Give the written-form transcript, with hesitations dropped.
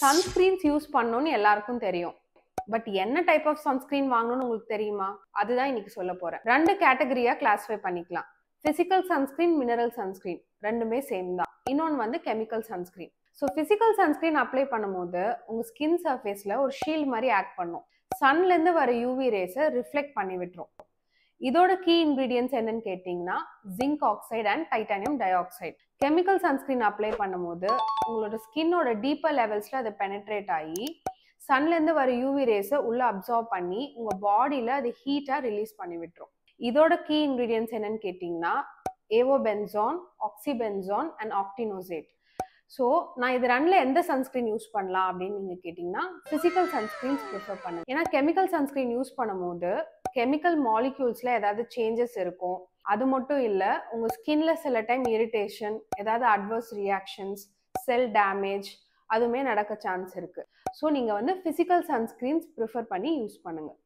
Sunscreens use பண்ணணும்னு எல்லாருக்கும் தெரியும். பட் என்ன டைப் ஆஃப் சன்ஸ்கிரீன் வாங்கணும்னு உங்களுக்கு தெரியுமா? அதுதான் இன்னைக்கு சொல்ல போறேன். 2 கேட்டகரியா கிளாஸிஃபை பண்ணிக்கலாம். பிசிக்கல் சன்ஸ்கிரீன், மினரல் சன்ஸ்கிரீன் ரெண்டுமே சேம் தான். இன்னொன்று வந்து chemical sunscreen. So physical sunscreen apply பண்ணும்போது உங்க ஸ்கின் சர்ஃபேஸ்ல ஒரு ஷீல்ட் மாதிரி ஆக்ட் பண்ணும். சன்லேருந்து வர யூவி ரேஸை ரிஃப்ளெக்ட் பண்ணி விட்டுரும். இதோட கீ இன்கிரீடியன்ஸ் என்னன்னு கேட்டிங்கன்னா zinc oxide and titanium di oxide. Chemical sunscreen apply பண்ணும்போது உங்களோட ஸ்கின்னோட டீப்பர் லெவல்ஸில் அது பெனட்ரேட் ஆகி சன்லேருந்து வர யூவி ரேஸை உள்ளே அப்சார்ப் பண்ணி உங்கள் பாடியில் அது ஹீட்டாக ரிலீஸ் பண்ணி விட்டுரும். இதோட கீ இன்கிரீடியன்ஸ் என்னன்னு கேட்டிங்கன்னா ஏவோபென்சான், ஆக்சிபென்சான் அண்ட் ஆக்டினோசேட். ஸோ நான் இது ரெண்டில் எந்த சன்ஸ்கிரீன் யூஸ் பண்ணலாம் அப்படின்னு நீங்கள் கேட்டிங்கன்னா ஃபிசிக்கல் சன்ஸ்கிரீன்ஸ் ப்ரிஃபர் பண்ணுங்க. ஏன்னா கெமிக்கல் சன்ஸ்கிரீன் யூஸ் பண்ணும்போது கெமிக்கல் மாலிக்யூல்ஸில் ஏதாவது சேஞ்சஸ் இருக்கும். அது மட்டும் இல்லை, உங்கள் ஸ்கின்ல சில டைம் இரிட்டேஷன், ஏதாவது அட்வர்ஸ் ரியாக்ஷன்ஸ், செல் டேமேஜ் அதுவுமே நடக்க சான்ஸ் இருக்குது. ஸோ நீங்கள் வந்து ஃபிசிக்கல் சன்ஸ்கிரீன்ஸ் ப்ரிஃபர் பண்ணி யூஸ் பண்ணுங்கள்.